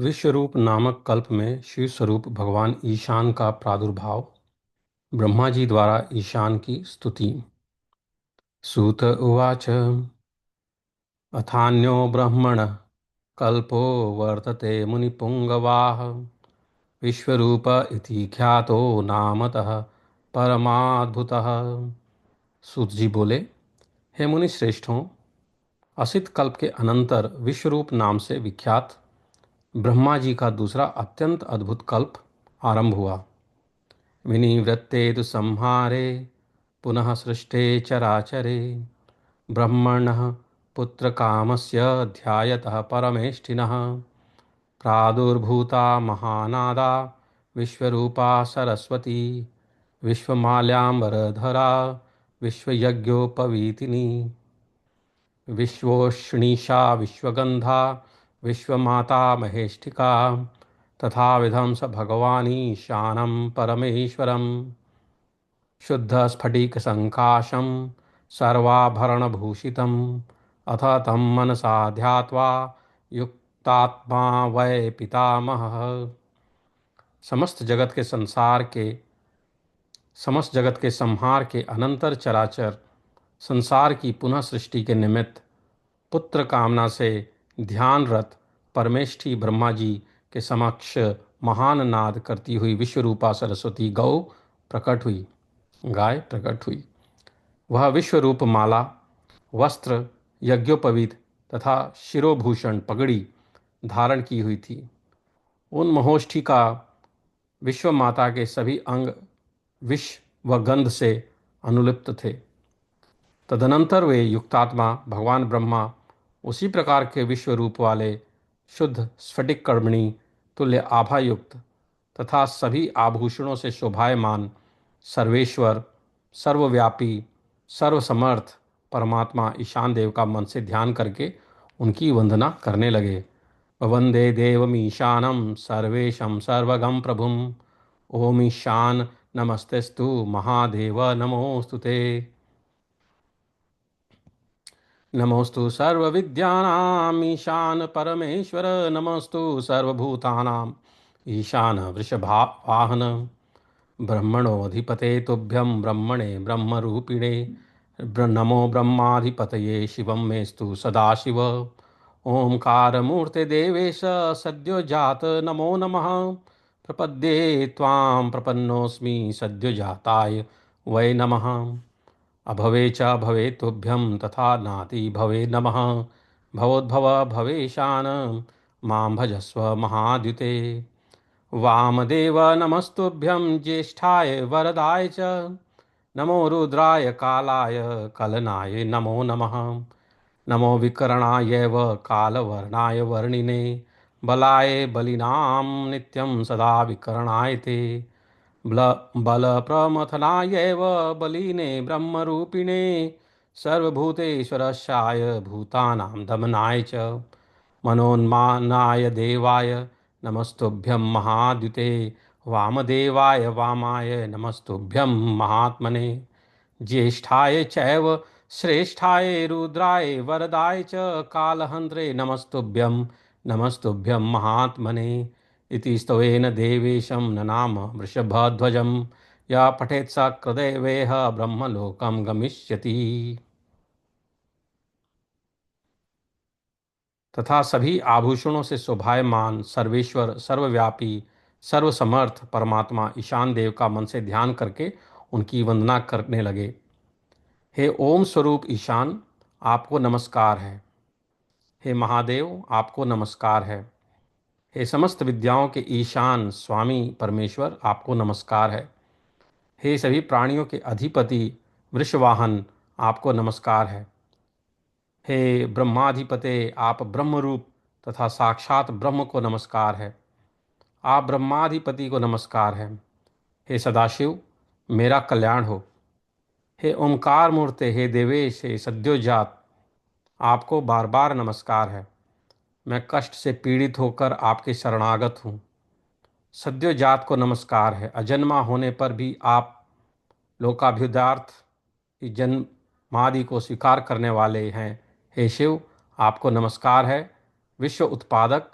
विश्वरूप नामक कल्प में शिव स्वरूप भगवान ईशान का प्रादुर्भाव। ब्रह्मा जी द्वारा ईशान की स्तुति। सूत उवाच अथान्यो ब्रह्मण कल्पो वर्तते मुनिपुंगवाः विश्वरूप इति ख्यातो नामतः परमाद्भुतः। सूत जी बोले, हे मुनि श्रेष्ठों, असित कल्प के अनंतर विश्वरूप नाम से विख्यात ब्रह्मा जी का दूसरा अत्यंत अद्भुत कल्प आरंभ हुआ। विनिवृत्ते तु संहारे पुनः सृष्टे चराचरे ब्रह्मणः पुत्रकामस्य ध्यायतः परमेष्ठिनः प्रादुर्भूता महानादा विश्वरूपा सरस्वती विश्वमाल्याम्बरधरा विश्वयज्ञोपवीतिनी विश्वोष्णीषा विश्वगंधा विश्वमाता महेष्टिका तथाविधं स भगवानीशानं परमेश्वरम् शुद्धस्फटिकसङ्काशं सर्वाभरणभूषितम् अथ तं मनसा ध्यात्वा युक्तात्मा वै पितामहः। समस्त जगत के संहार के अनंतर चराचर संसार की पुनः सृष्टि के निमित्त पुत्र कामना से ध्यानरत परमेष्ठी ब्रह्मा जी के समक्ष महान नाद करती हुई विश्वरूपा सरस्वती गाय प्रकट हुई। वह विश्वरूप माला, वस्त्र, यज्ञोपवीत तथा शिरोभूषण पगड़ी धारण की हुई थी। उन महोष्ठी का विश्व माता के सभी अंग विष व गंध से अनुलिप्त थे। तदनंतर वे युक्तात्मा भगवान ब्रह्मा उसी प्रकार के विश्व रूप वाले शुद्ध स्फटिक कर्मणि तुल्य आभायुक्त तथा सभी आभूषणों से शोभायमान सर्वेश्वर, सर्वव्यापी, सर्वसमर्थ परमात्मा ईशान देव का मन से ध्यान करके उनकी वंदना करने लगे। वंदे देवमीशानं सर्वेशं सर्वगं प्रभुं ओम ईशान नमस्तेस्तु महादेव नमोस्तुते। नमोस्तु सर्वविद्यानां ईशान परमेश्वर नमोस्तु सर्वभूतानां ईशान वृषभावाहन ब्रह्मणोऽधिपते तुभ्यं ब्रह्मणे ब्रह्मरूपिणे नमो ब्रह्माधिपतये शिवं मेस्तु सदाशिव ओंकारमूर्ते देवेश सद्यो जात नमो नमः प्रपद्ये त्वां प्रपन्नोऽस्मि सद्यो जाताय वै नमः अभवे च भवे तुभ्यं तथा नाति भवे नमः भवोद्भव भवेशान मां भजस्व महाद्युते वामदेव नमस्तुभ्यं ज्येष्ठाय वरदाय च नमो रुद्राय कालाय कलनाय नमो नमः नमो विकरणाय व कालवर्णाय वर्णिने बलाय बलिनां नित्यं सदा विकरणाय ते बलप्रमथनाय व बलिने ब्रह्मरूपिणे सर्वभूतेश्वरस्याय भूतानां दमनाय च मनोन्मानाय देवाय नमस्तुभ्यं महाद्युते वामदेवाय वामाय नमस्तुभ्यं महात्मने ज्येष्ठाय चैव श्रेष्ठाय रुद्राय वरदाय च कालहन्त्रे नमस्तुभ्यं महात्मने इति स्तवेन देवेशं ननाम वृषभध्वजं या पठेत् स कृदेवेह ब्रह्मलोकं गमिष्यति। तथा सभी आभूषणों से शोभायमान सर्वेश्वर, सर्वव्यापी, सर्वसमर्थ परमात्मा ईशान देव का मन से ध्यान करके उनकी वंदना करने लगे। हे ओम स्वरूप ईशान, आपको नमस्कार है। हे महादेव, आपको नमस्कार है। हे समस्त विद्याओं के ईशान स्वामी परमेश्वर, आपको नमस्कार है। हे सभी प्राणियों के अधिपति वृषवाहन, आपको नमस्कार है। हे ब्रह्माधिपते, आप ब्रह्मरूप तथा साक्षात ब्रह्म को नमस्कार है। आप ब्रह्माधिपति को नमस्कार है। हे सदाशिव, मेरा कल्याण हो। हे ओंकार मूर्ते, हे देवेश, हे सद्योजात, आपको बार बार नमस्कार है। मैं कष्ट से पीड़ित होकर आपके शरणागत हूँ। सद्योजात को नमस्कार है। अजन्मा होने पर भी आप लोकाभ्युदार्थ जन्मादि को स्वीकार करने वाले हैं। हे शिव, आपको नमस्कार है। विश्व उत्पादक,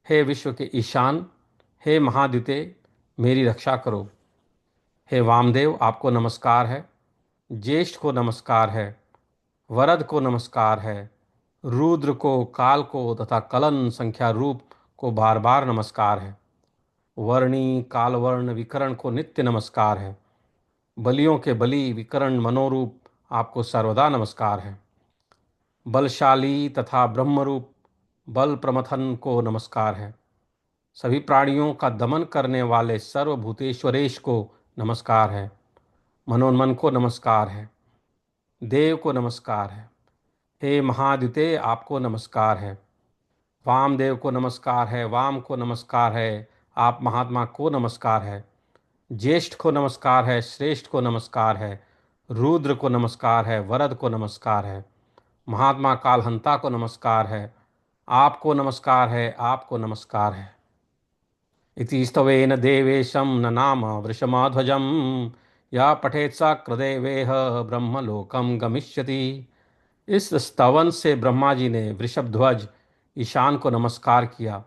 हे विश्व के ईशान, हे महाद्युते, मेरी रक्षा करो। हे वामदेव, आपको नमस्कार है। ज्येष्ठ को नमस्कार है। वरद को नमस्कार है। रुद्र को, काल को तथा कलन संख्या रूप को बार बार नमस्कार है। वर्णी कालवर्ण विकरण को नित्य नमस्कार है। बलियों के बलि विकरण मनोरूप आपको सर्वदा नमस्कार है। बलशाली तथा ब्रह्मरूप बल प्रमथन को नमस्कार है। सभी प्राणियों का दमन करने वाले सर्वभूतेश्वरेश को नमस्कार है। मनोन्मन को नमस्कार है। देव को नमस्कार है। हे महाद्युते, आपको नमस्कार है। वामदेव को नमस्कार है। वाम को नमस्कार है। आप महात्मा को नमस्कार है। ज्येष्ठ को नमस्कार है। श्रेष्ठ को नमस्कार है। रुद्र को नमस्कार है। वरद को नमस्कार है। महात्मा कालहंता को नमस्कार है। आपको नमस्कार है। आपको नमस्कार है। इति स्तवेन देवेशं न नाम वृषमाध्वजं या पठेत् स कृदेवेह ब्रह्मलोकम गमिष्यति। इस स्तवन से ब्रह्मा जी ने वृषभध्वज ईशान को नमस्कार किया।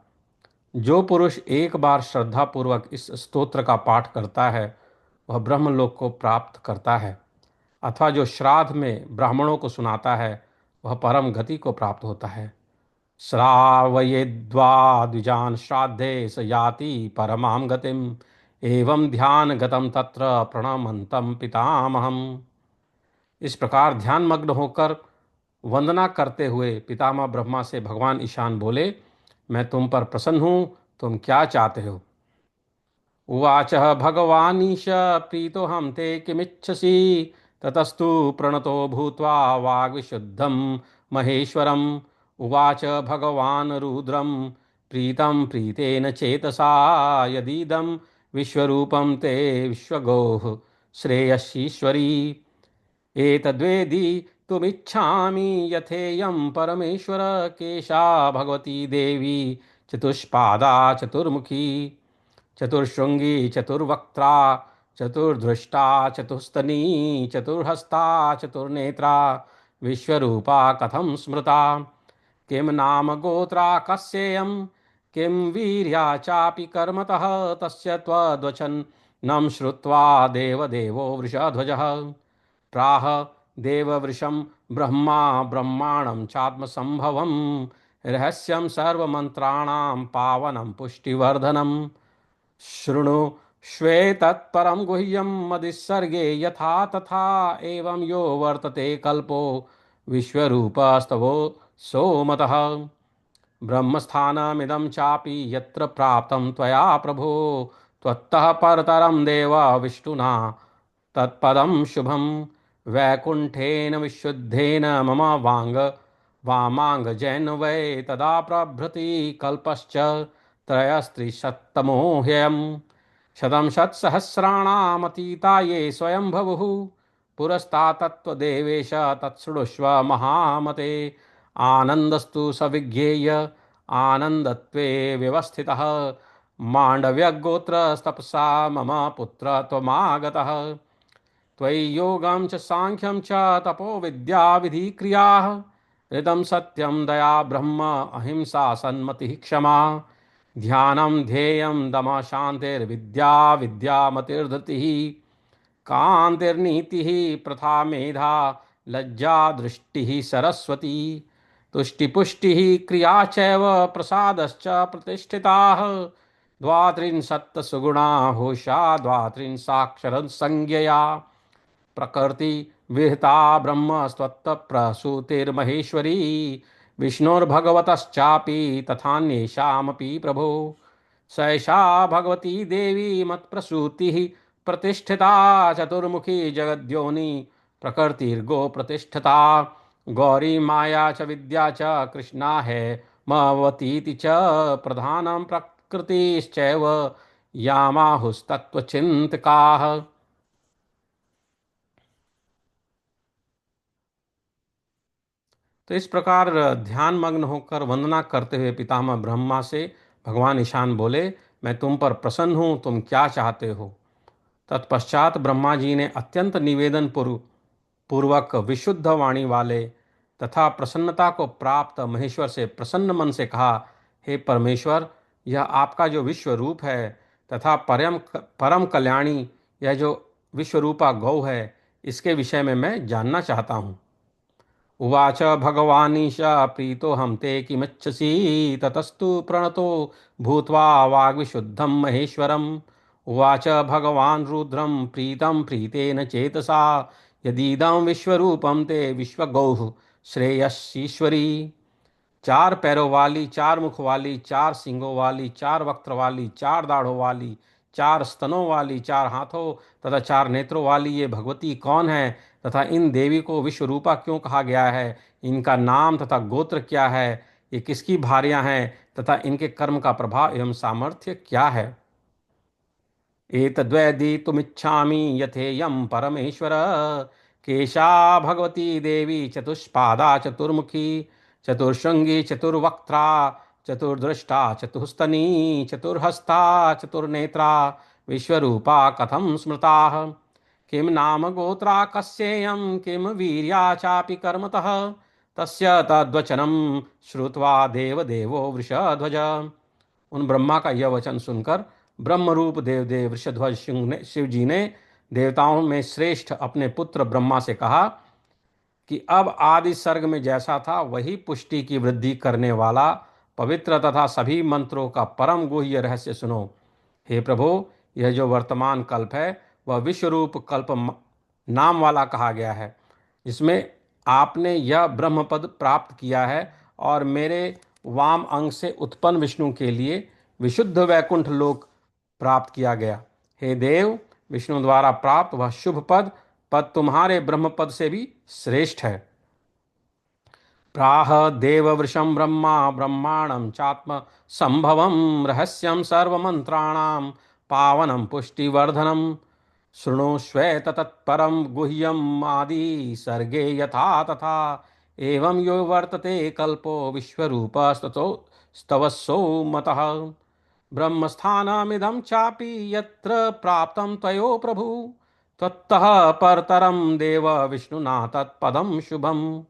जो पुरुष एक बार श्रद्धा पूर्वक इस स्तोत्र का पाठ करता है वह ब्रह्मलोक को प्राप्त करता है, अथवा जो श्राद्ध में ब्राह्मणों को सुनाता है वह परम गति को प्राप्त होता है। श्रावयेद्वा द्विजान श्राद्धे स याति परमां गतिम एवं ध्यान गतम तत्र प्रणमंतम पितामहम। इस प्रकार ध्यान मग्न होकर वंदना करते हुए पितामह ब्रह्मा से भगवान ईशान बोले, मैं तुम पर प्रसन्न हूँ, तुम क्या चाहते हो। उवाच भगवानीश प्रीतोहम ते किमिच्छसि। ततस्तु प्रणतो भूत्वा वाग्विशुद्धं महेश्वरम्। उवाच भगवान् रुद्रं प्रीतं प्रीतेन चेतसा यदीदं विश्वरूपं ते विश्वगोः श्रेयसीश्वरी। एतद्वेदितुमिच्छामि यथेयं परमेश्वर केशा भगवती देवी चतुष्पादा चतुर्मुखी चतुर्शृंगी चतुर्वक्त्रा चतुर्दृष्टा चतुस्तनी चतुर्हस्ता चतुर्नेत्रा विश्वरूपा कथं स्मृता। किं नाम गोत्रा कस्येयं किं वीर्या चापि कर्मतः तस्य त्वद्वचनं श्रुत्वा देवदेवो वृषध्वजः प्राह देववृषं ब्रह्मा ब्रह्माणं चात्मसंभवं रहस्यं सर्वमन्त्राणां पावनं पुष्टिवर्धनम्। शृणु श्वेतत्परं गुह्यं मदिस्सर्गे यथा तथा एवं यो वर्तते कल्पो विश्वरूपस्तवो सोमतः। ब्रह्मस्थानमिदं चापि यत्र प्राप्तं त्वया प्रभो त्वत्तः परतरं देव विष्णुना तत्पदं शुभं। वैकुण्ठेन विशुद्धेन मम वामाङ्गजेन वै तदा प्रभृति कल्पश्च त्रयस्त्रिशतमो ह्ययम्। शतं षट्सहस्राणामतीता ये स्वयंभुवुः पुरस्तात्तत्त्वदेवेश तत्सृणुष्व महामते। आनन्दस्तु सविज्ञेय आनन्दत्वे व्यवस्थितः माण्डव्यगोत्रस्तपसा मम पुत्र त्वमागतः। त्वयि योगं च सांख्यं च तपो विद्या विधि क्रियाः ऋतं सत्यं दया ब्रह्म अहिंसा सन्मतिः क्षमा। ध्यानं ध्येयं दमः शान्तिर्विद्या विद्यामतिर्धृतिः कान्तिर्नीतिः प्रथा मेधा लज्जा दृष्टिः सरस्वती तुष्टिपुष्टिः क्रिया चैव प्रसादश्च प्रतिष्ठिताः। द्वात्रिंशत् सुगुणा होषा द्वात्रिंशाक्षर संज्ञया प्रकृति विहिता ब्रह्म स्वत्त प्रसूतिर्महेश्वरी विष्णुर्भगवतश्चापि तथान्येषामपि प्रभो। सैषा भगवती देवी मत्प्रसूतिः प्रतिष्ठिता चतुर्मुखी जगद्योनि प्रकृतिर्गो प्रतिष्ठिता। गौरी माया च विद्या च कृष्णा है मवतीति च प्रधानं प्रकृतिश्चैव यामाहुस्तत्त्वचिन्तकाः। तो इस प्रकार ध्यान मग्न होकर वंदना करते हुए पितामह ब्रह्मा से भगवान ईशान बोले, मैं तुम पर प्रसन्न हूँ, तुम क्या चाहते हो। तत्पश्चात ब्रह्मा जी ने अत्यंत निवेदन पूर्वक विशुद्ध वाणी वाले तथा प्रसन्नता को प्राप्त महेश्वर से प्रसन्न मन से कहा, हे परमेश्वर, यह आपका जो विश्व रूप है तथा परम परम कल्याणी यह जो विश्वरूपा गौ है, इसके विषय में मैं जानना चाहता हूँ। उवाच भगवानीश प्रीतो हम ते किमच्छसि ततस्तु प्रणतो भूत्वा वाग्विशुद्धं महेश्वरम्। उवाच भगवान् रुद्रं प्रीतं प्रीतेन चेतसा यदीदं विश्वरूपं ते विश्वगौः श्रेयसीश्वरी। चार पैरों वाली, चार मुख वाली, चार सींगों वाली, चार वक्त्र वाली, चार दाढ़ों वाली, चार स्तनों वाली, चार हाथों तथा चार नेत्रों वाली ये भगवती कौन है तथा इन देवी को विश्वरूपा क्यों कहा गया है? इनका नाम तथा गोत्र क्या है? ये किसकी भार्या हैं तथा इनके कर्म का प्रभाव एवं सामर्थ्य क्या है? एतद्वेदितुमिच्छामि यथेयं परमेश्वर केशा भगवती देवी चतुष्पादा चतुर्मुखी चतुर्शृंगी चतुर्वक्त्रा चतुर्दृष्टा चतुस्तनी चतुर्हस्ता चतुर्नेत्रा विश्वरूपा कथं स्मृता। किं नाम गोत्रा कस्येयं किं वीर्या चापि कर्मतः तस्य तद्वचनं श्रुत्वा देवदेवो वृषध्वज। उन ब्रह्मा का यह वचन सुनकर ब्रह्मरूप देवदेव वृषध्वज शिव जी ने देवताओं में श्रेष्ठ अपने पुत्र ब्रह्मा से कहा कि अब आदि सर्ग में जैसा था वही पुष्टि की वृद्धि करने वाला पवित्र तथा सभी मंत्रों का परम गुह्य रहस्य सुनो। हे प्रभु, यह जो वर्तमान कल्प है वह विश्वरूप कल्प नाम वाला कहा गया है, जिसमें आपने यह ब्रह्मपद प्राप्त किया है और मेरे वाम अंग से उत्पन्न विष्णु के लिए विशुद्ध वैकुंठ लोक प्राप्त किया गया। हे देव, विष्णु द्वारा प्राप्त वह शुभ पद पद तुम्हारे ब्रह्मपद से भी श्रेष्ठ है। प्राह देववृषं ब्रह्मा ब्रह्माणं चात्म संभवं रहस्यं सर्वमंत्राणां पावनं पुष्टिवर्धनं शृणुष्वेत तत्परं गुह्यम् आदि सर्गे यथा तथा एवं यो वर्तते कल्पो विश्वरूपस्ततो स्तवस्सो मतः। ब्रह्मस्थानमिदं चापि यत्र प्राप्तं त्वयो प्रभु त्वत्तः परतरं देव विष्णुना तत्पदं शुभम।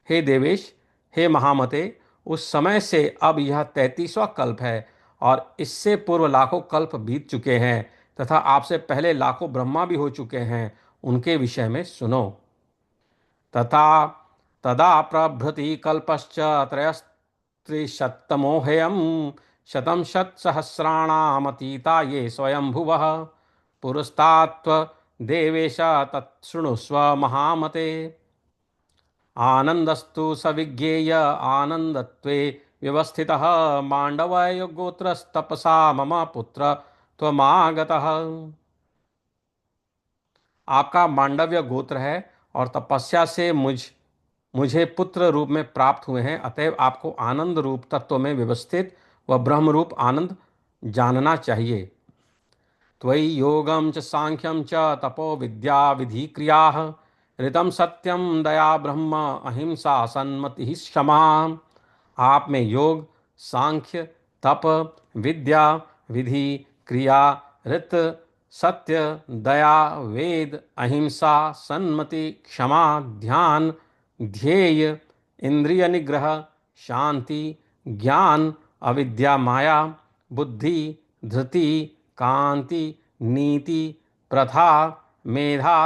हे देवेश, हे महामते, उस समय से अब यह 33वां कल्प है और इससे पूर्व लाखों कल्प बीत चुके हैं तथा आपसे पहले लाखों ब्रह्मा भी हो चुके हैं। उनके विषय में सुनो। तथा तदा प्रभृति कल्पश्च त्रयस्त्रिशतमोहेयं शतं शतसहस्राणामतीता ये स्वयंभुवः पुरस्तात्व देवेश तत्शृणुस्व महामते। आनंदस्तु सविज्ञेय आनंदत्वे व्यवस्थितः मांडवय गोत्रस्तपसा मम पुत्र त्वमागतः। आपका मांडव्य गोत्र है और तपस्या से मुझे पुत्र रूप में प्राप्त हुए हैं, अतएव आपको आनंद रूप तत्व में व्यवस्थित व ब्रह्म रूप आनंद जानना चाहिए। त्वयि योगम च सांख्यम च तपो विद्या विधि क्रिया ऋतम सत्यम दया ब्रह्म अहिंसा सन्मति क्षमा। आप में योग, सांख्य, तप, विद्या, विधि, क्रिया, ऋत, सत्य, दया, वेद, अहिंसा, सन्मति, क्षमा, ध्यान, ध्येय, इंद्रिय निग्रह, शांति, ज्ञान, अविद्या, माया, बुद्धि, धृति, कांति, नीति, प्रथा, मेधा,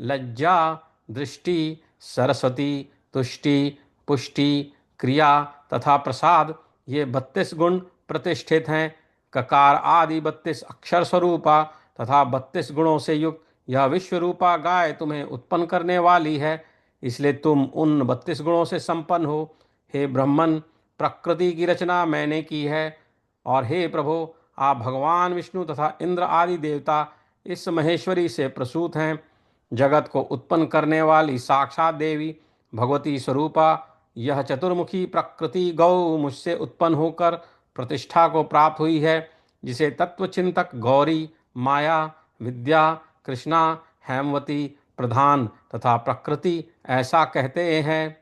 लज्जा, दृष्टि, सरस्वती, तुष्टि, पुष्टि, क्रिया तथा प्रसाद, ये 32 गुण प्रतिष्ठित हैं। ककार आदि 32 अक्षर स्वरूपा तथा 32 गुणों से युक्त यह विश्वरूपा गाय तुम्हें उत्पन्न करने वाली है, इसलिए तुम उन 32 गुणों से संपन्न हो। हे ब्रह्मन, प्रकृति की रचना मैंने की है और हे प्रभु, आप भगवान विष्णु तथा इंद्र आदि देवता इस महेश्वरी से प्रसूत हैं। जगत को उत्पन्न करने वाली साक्षात देवी भगवती स्वरूपा यह चतुर्मुखी प्रकृति गौ मुझसे उत्पन्न होकर प्रतिष्ठा को प्राप्त हुई है, जिसे तत्वचिंतक गौरी, माया, विद्या, कृष्णा, हेमवती, प्रधान तथा प्रकृति ऐसा कहते हैं।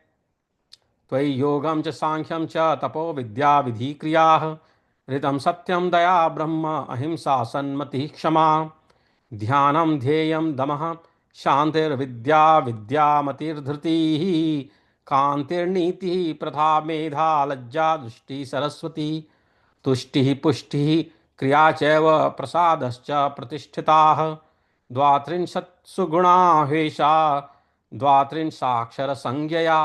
त्वयि योगम च सांख्यम च तपो विद्या विधि क्रिया ऋतम सत्यम दया ब्रह्म अहिंसा सन्मति क्षमा। ध्यानम ध्येयम दमः शांतिर्विद्या विद्यामतिर्धृतिः कांतिर्नीति प्रथा मेधा लज्जा दृष्टि सरस्वती। तुष्टिः पुष्टिः क्रिया चैव प्रसादश्च प्रतिष्ठिताः द्वात्रिंशत्सु गुणा ह्वेषा द्वात्रिंशाक्षरसंज्ञया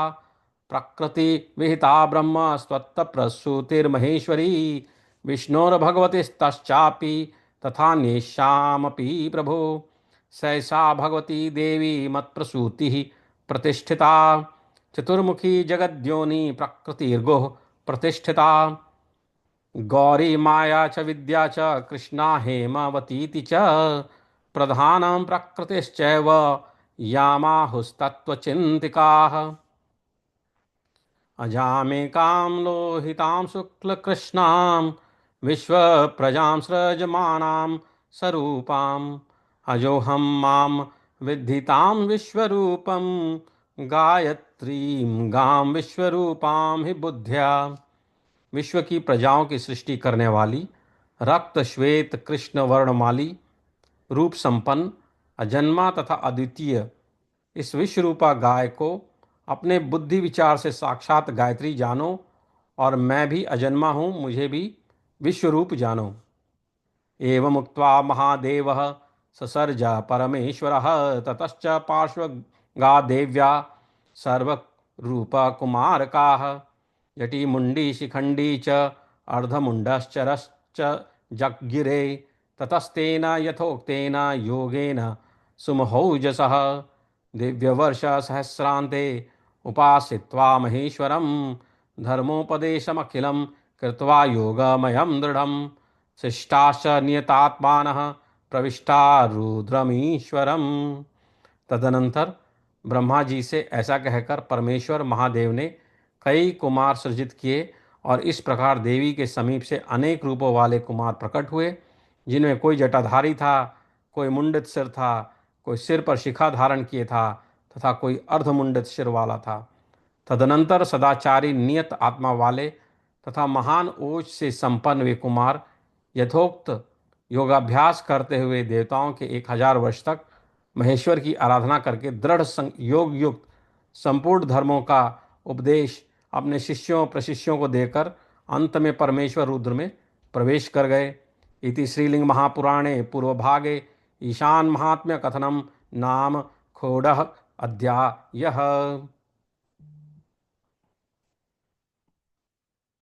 प्रकृति विहिता ब्रह्म स्वत्तप्रसूतिर्महेश्वरी विष्णोर्भगवतिस्तश्चापि तथान्येषामपि प्रभो सहसा भगवती देवी मत्प्रसूतिः प्रतिष्ठिता चतुर्मुखी जगद्योनि प्रकृतिर्गोः प्रतिष्ठिता गौरी माया च विद्या च कृष्णा हेमवतीति च प्रधानं प्रकृतिश्चैव यामाहुस्तत्त्वचिन्तिकाः अजामेकां लोहितां शुक्लकृष्णां विश्वप्रजां सृजमानां स्वरूपाम् अजोहं मां विद्धितां विश्वरूपं गायत्रीं गां विश्वरूपां हि बुद्ध्या विश्व की प्रजाओं की सृष्टि करने वाली रक्त श्वेत कृष्ण वर्णमाली रूप संपन्न अजन्मा तथा अद्वितीय इस विश्वरूपा गाय को अपने बुद्धि विचार से साक्षात गायत्री जानो और मैं भी अजन्मा हूँ मुझे भी विश्वरूप जानो। एवं उक्त्वा महादेवः ससर्ज परमेश्वरः ततश्च पार्श्वगा देव्या सर्वरूपकुमारकाः जटिमुण्डी शिखण्डी च अर्धमुण्डश्चरश्च जग्गिरे ततस्तेन यथोक्तेन योगेन सुमहौजसः दिव्यवर्षसहस्रान्ते उपासित्वा महेश्वरं धर्मोपदेशमखिलं कृत्वा योगमयं दृढं शिष्टाश्च नियतात्मानः प्रविष्टा रुद्रमीश्वरम। तदनंतर ब्रह्मा जी से ऐसा कहकर परमेश्वर महादेव ने कई कुमार सृजित किए और इस प्रकार देवी के समीप से अनेक रूपों वाले कुमार प्रकट हुए जिनमें कोई जटाधारी था, कोई मुंडित सिर था, कोई सिर पर शिखा धारण किए था तथा कोई अर्धमुंडित सिर वाला था। तदनंतर सदाचारी नियत आत्मा वाले तथा महान ओज से संपन्न वे कुमार यथोक्त योगाभ्यास करते हुए देवताओं के 1000 वर्ष तक महेश्वर की आराधना करके दृढ़ योग युक्त संपूर्ण धर्मों का उपदेश अपने शिष्यों प्रशिष्यों को देकर अंत में परमेश्वर रुद्र में प्रवेश कर गए। इति श्रीलिंग महापुराणे पूर्वभागे ईशान महात्म्य कथनम नाम षोडश अध्यायः।